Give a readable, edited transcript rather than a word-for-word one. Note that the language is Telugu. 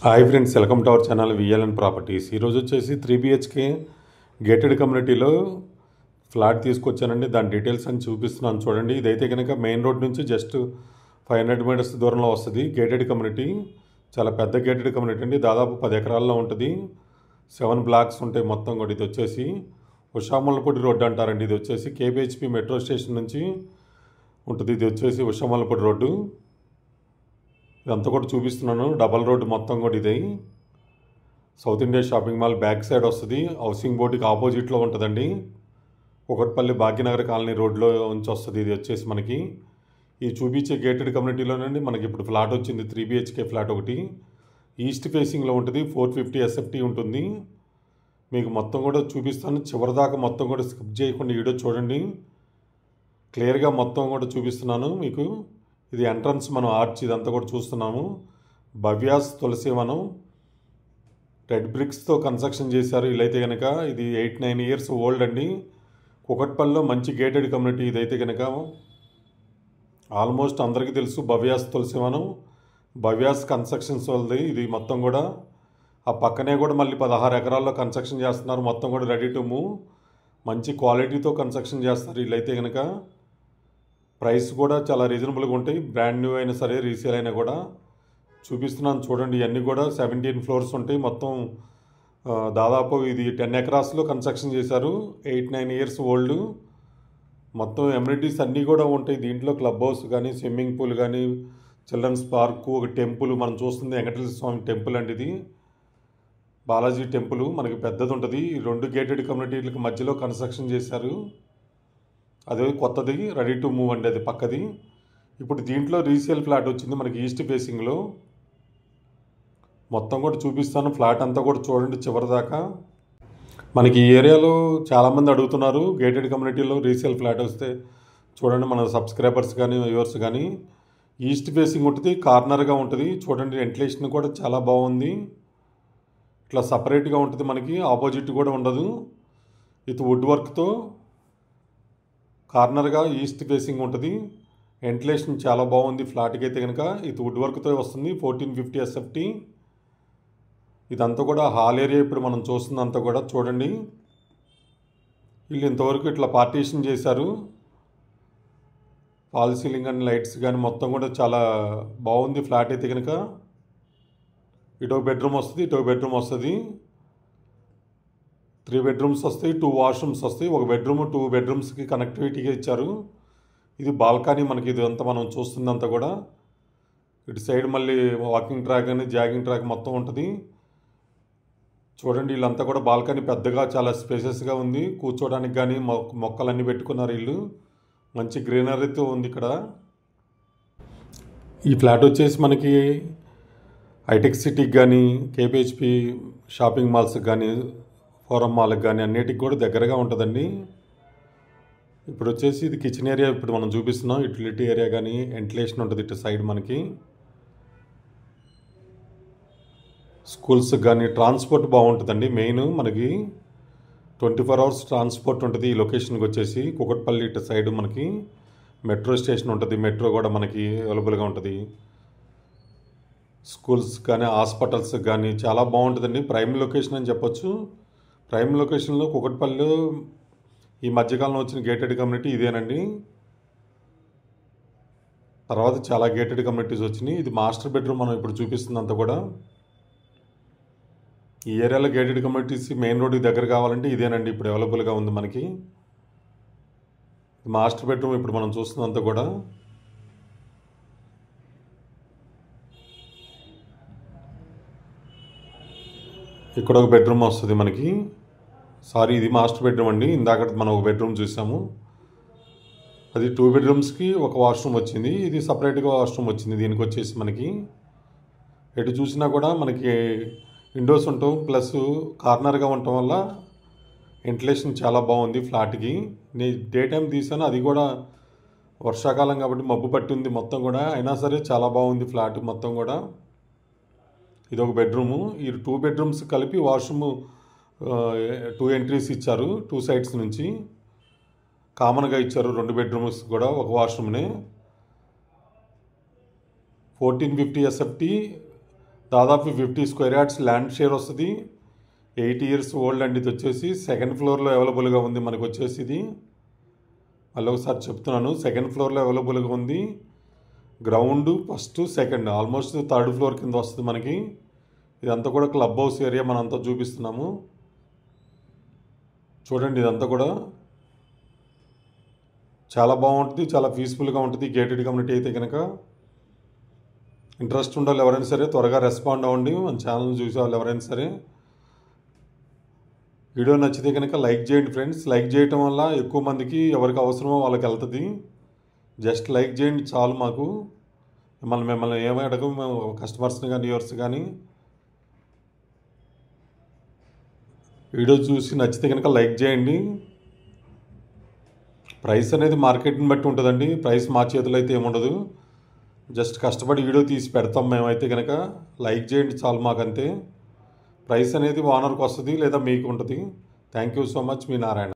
Hi friends, welcome to our channel VLN properties. ఈరోజు వచ్చేసి 3 BHK గేటెడ్ కమ్యూనిటీలో ఫ్లాట్ తీసుకొచ్చానండి. దాని డీటెయిల్స్ అని చూపిస్తున్నాను చూడండి. ఇదైతే కనుక మెయిన్ రోడ్ నుంచి జస్ట్ 500 మీటర్స్ దూరంలో వస్తుంది. గేటెడ్ కమ్యూనిటీ, చాలా పెద్ద గేటెడ్ కమ్యూనిటీ అండి. దాదాపు 10 ఎకరాల్లో ఉంటుంది. 7 బ్లాక్స్ ఉంటాయి మొత్తం కూడా. ఇది వచ్చేసి ఉషామల్లపూడి రోడ్డు అంటారండి. ఇది వచ్చేసి కేపీహెచ్పి మెట్రో స్టేషన్ నుంచి ఉంటుంది. ఇది వచ్చేసి ఉషామల్లపూడి రోడ్డు. ఇదంతా కూడా చూపిస్తున్నాను. డబల్ రోడ్డు మొత్తం కూడా ఇది. South India shopping mall back side వస్తుంది. హౌసింగ్ బోర్డుకి ఆపోజిట్లో ఉంటుందండి. కుకట్పల్లి భాగ్యనగర్ కాలనీ రోడ్లో నుంచి వస్తుంది. ఇది వచ్చేసి మనకి ఈ చూపించే గేటెడ్ కమ్యూనిటీలోనండి మనకి ఇప్పుడు ఫ్లాట్ వచ్చింది. 3 BHK ఫ్లాట్ ఒకటి ఈస్ట్ ఫేసింగ్లో ఉంటుంది. 450 SFT ఉంటుంది. మీకు మొత్తం కూడా చూపిస్తాను. చివరిదాకా మొత్తం కూడా స్కిప్ చేయకుండా వీడియో చూడండి. క్లియర్గా మొత్తం కూడా చూపిస్తున్నాను మీకు. ఇది ఎంట్రన్స్, మనం ఆర్చ్ ఇదంతా కూడా చూస్తున్నాము. భవ్యాస్ తులసివనం రెడ్ బ్రిక్స్తో కన్స్ట్రక్షన్ చేశారు. ఇదైతే కనుక ఇది 8-9 ఇయర్స్ ఓల్డ్ అండి. కుకట్పల్లిలో మంచి గేటెడ్ కమ్యూనిటీ ఇదైతే కనుక. ఆల్మోస్ట్ అందరికీ తెలుసు భవ్యాస్ తులసివనం, భవ్యాస్ కన్స్ట్రక్షన్స్ వాళ్ళది ఇది మొత్తం కూడా. ఆ పక్కనే కూడా మళ్ళీ 16 ఎకరాల్లో కన్స్ట్రక్షన్ చేస్తున్నారు. మొత్తం కూడా రెడీ టు మూవ్, మంచి క్వాలిటీతో కన్స్ట్రక్షన్ చేస్తారు. వీళ్ళైతే కనుక ప్రైస్ కూడా చాలా రీజనబుల్గా ఉంటాయి. బ్రాండ్ న్యూ అయినా సరే, రీసేల్ అయినా కూడా. చూపిస్తున్నాను చూడండి. ఇవన్నీ కూడా 17 ఫ్లోర్స్ ఉంటాయి మొత్తం. దాదాపు ఇది 10 ఎకరాస్లో కన్స్ట్రక్షన్ చేశారు. 8-9 ఇయర్స్ ఓల్డ్. మొత్తం ఎమ్యూనిటీస్ అన్నీ కూడా ఉంటాయి దీంట్లో. క్లబ్ హౌస్ కానీ, స్విమ్మింగ్ పూల్ కానీ, చిల్డ్రన్స్ పార్కు, ఒక టెంపుల్ మనం చూస్తుంది వెంకటేశ్వర స్వామి టెంపుల్ అండి. ఇది బాలాజీ టెంపుల్ మనకి పెద్దది ఉంటుంది. ఈ 2 గేటెడ్ కమ్యూనిటీలకు మధ్యలో కన్స్ట్రక్షన్ చేశారు. అదే కొత్తది రెడీ టు మూవ్ అండి, అది పక్కది. ఇప్పుడు దీంట్లో రీసేల్ ఫ్లాట్ వచ్చింది మనకి ఈస్ట్ ఫేసింగ్లో. మొత్తం కూడా చూపిస్తాను. ఫ్లాట్ అంతా కూడా చూడండి చివరిదాకా. మనకి ఈ ఏరియాలో చాలామంది అడుగుతున్నారు గేటెడ్ కమ్యూనిటీలో రీసేల్ ఫ్లాట్ వస్తే చూడండి. మన సబ్స్క్రైబర్స్ కానీ, వ్యూవర్స్ కానీ. ఈస్ట్ ఫేసింగ్ ఉంటుంది, కార్నర్గా ఉంటుంది. చూడండి వెంటిలేషన్ కూడా చాలా బాగుంది. ఇట్లా సపరేట్గా ఉంటుంది మనకి. ఆపోజిట్ కూడా ఉండదు. ఇది వుడ్ వర్క్తో కార్నర్గా ఈస్ట్ ఫేసింగ్ ఉంటుంది. వెంటిలేషన్ చాలా బాగుంది ఫ్లాట్కి అయితే కనుక. ఇది వుడ్ వర్క్తో వస్తుంది. 1450 SFT. ఇదంతా కూడా హాల్ ఏరియా. ఇప్పుడు మనం చూస్తుందంతా కూడా చూడండి. వీళ్ళు ఇంతవరకు ఇట్లా పార్టీషన్ చేశారు. ఫాల్ సీలింగ్ అండ్ లైట్స్ కానీ మొత్తం కూడా చాలా బాగుంది ఫ్లాట్ అయితే కనుక. ఇటో బెడ్రూమ్ వస్తుంది, ఇటో బెడ్రూమ్ వస్తుంది. 3 బెడ్రూమ్స్ వస్తాయి, 2 వాష్రూమ్స్ వస్తాయి. ఒక బెడ్రూమ్ 2 బెడ్రూమ్స్కి కనెక్టివిటీగా ఇచ్చారు. ఇది బాల్కనీ మనకి. ఇది అంతా మనం చూస్తుందంతా కూడా. ఇటు సైడ్ మళ్ళీ వాకింగ్ ట్రాక్ అని, జాగింగ్ ట్రాక్ మొత్తం ఉంటుంది. చూడండి వీళ్ళంతా కూడా బాల్కనీ పెద్దగా చాలా స్పేసెస్గా ఉంది. కూర్చోడానికి కానీ మొక్కలన్నీ పెట్టుకున్నారు వీళ్ళు. మంచి గ్రీనరీతో ఉంది ఇక్కడ. ఈ ఫ్లాట్ వచ్చేసి మనకి హైటెక్ సిటీకి కానీ, కేపీహెచ్పి షాపింగ్ మాల్స్కి కానీ, ఫోరం మాల్కి కానీ అన్నిటికి కూడా దగ్గరగా ఉంటుందండి. ఇప్పుడు వచ్చేసి ఇది కిచెన్ ఏరియా ఇప్పుడు మనం చూపిస్తున్నాం. యూటిలిటీ ఏరియా కానీ, వెంటిలేషన్ ఉంటుంది ఇటు సైడ్ మనకి. స్కూల్స్కి కానీ ట్రాన్స్పోర్ట్ బాగుంటుందండి. మెయిన్ మనకి 24 hours ట్రాన్స్పోర్ట్ ఉంటుంది. ఈ లొకేషన్కి వచ్చేసి కుకట్పల్లి ఇటు సైడ్ మనకి మెట్రో స్టేషన్ ఉంటుంది. మెట్రో కూడా మనకి అవైలబుల్గా ఉంటుంది. స్కూల్స్ కానీ, హాస్పిటల్స్ కానీ చాలా బాగుంటుందండి. ప్రైమ్ లొకేషన్ అని చెప్పొచ్చు. ప్రైమ్ లొకేషన్లో కుకట్పల్లిలో ఈ మధ్యకాలంలో వచ్చిన గేటెడ్ కమ్యూనిటీ ఇదేనండి. తర్వాత చాలా గేటెడ్ కమ్యూనిటీస్ వచ్చినాయి. ఇది మాస్టర్ బెడ్రూమ్ మనం ఇప్పుడు చూపిస్తుందంతా కూడా. ఈ ఏరియాలో గేటెడ్ కమ్యూనిటీస్ మెయిన్ రోడ్కి దగ్గర కావాలంటే ఇదేనండి ఇప్పుడు అవైలబుల్గా ఉంది మనకి. మాస్టర్ బెడ్రూమ్ ఇప్పుడు మనం చూస్తున్నంత కూడా. ఇక్కడ ఒక బెడ్రూమ్ వస్తుంది మనకి. సారీ, ఇది మాస్టర్ బెడ్రూమ్ అండి. ఇందాక మనం ఒక బెడ్రూమ్ చూసాము. అది 2 బెడ్రూమ్స్కి ఒక వాష్రూమ్ వచ్చింది. ఇది సపరేట్గా వాష్రూమ్ వచ్చింది. దీనికి వచ్చేసి మనకి ఎటు చూసినా కూడా మనకి విండోస్ ఉండటం ప్లస్ కార్నర్గా ఉండటం వల్ల వెంటిలేషన్ చాలా బాగుంది ఫ్లాట్కి. నేను డే టైం తీసాను, అది కూడా వర్షాకాలం కాబట్టి మబ్బు పట్టింది మొత్తం కూడా. అయినా సరే చాలా బాగుంది ఫ్లాట్ మొత్తం కూడా. ఇది ఒక బెడ్రూము. ఈ 2 బెడ్రూమ్స్ కలిపి వాష్రూమ్ 2 ఎంట్రీస్ ఇచ్చారు. 2 సైడ్స్ నుంచి కామన్గా ఇచ్చారు. 2 బెడ్రూమ్స్ కూడా ఒక వాష్రూమ్ని. 1450 SFT దాదాపు 50 స్క్వేర్ యార్డ్స్ ల్యాండ్ షేర్ వస్తుంది. 8 ఇయర్స్ ఓల్డ్ అండి. ఇది వచ్చేసి సెకండ్ ఫ్లోర్లో అవైలబుల్గా ఉంది మనకు వచ్చేసి. ఇది మళ్ళీ ఒకసారి చెప్తున్నాను, సెకండ్ ఫ్లోర్లో అవైలబుల్గా ఉంది. Ground first second almost third floor కింద వస్తుంది మనకి. ఇదంతా కూడా క్లబ్ హౌస్ ఏరియా మనంతా చూపిస్తున్నాము. చూడండి, ఇదంతా కూడా చాలా బాగుంటుంది, చాలా పీస్ఫుల్గా ఉంటుంది. గేటెడ్ కమ్యూనిటీ అయితే కనుక ఇంట్రెస్ట్ ఉండాలి ఎవరైనా సరే త్వరగా రెస్పాండ్ అవ్వండి. మన ఛానల్ చూసే వాళ్ళు ఎవరైనా సరే. వీడియో నచ్చితే కనుక లైక్ చేయండి ఫ్రెండ్స్. లైక్ చేయటం వల్ల ఎక్కువ మందికి ఎవరికి అవసరమో వాళ్ళకి వెళ్తుంది. జస్ట్ లైక్ చేయండి చాలు మాకు. మిమ్మల్ని ఏమీ అడగం మేము, కస్టమర్స్ని కానీ వ్యూవర్స్ కానీ. వీడియో చూసి నచ్చితే కనుక లైక్ చేయండి. ప్రైస్ అనేది మార్కెట్ని బట్టి ఉంటుందండి. ప్రైస్ మా చేతిలో అయితే ఏముండదు. జస్ట్ కష్టపడి వీడియో తీసి పెడతాం మేమైతే కనుక. లైక్ చేయండి చాలు మాకంతే. ప్రైస్ అనేది ఓనర్కి వస్తుంది లేదా మీకు ఉంటుంది. Thank you so much. Me Narayana.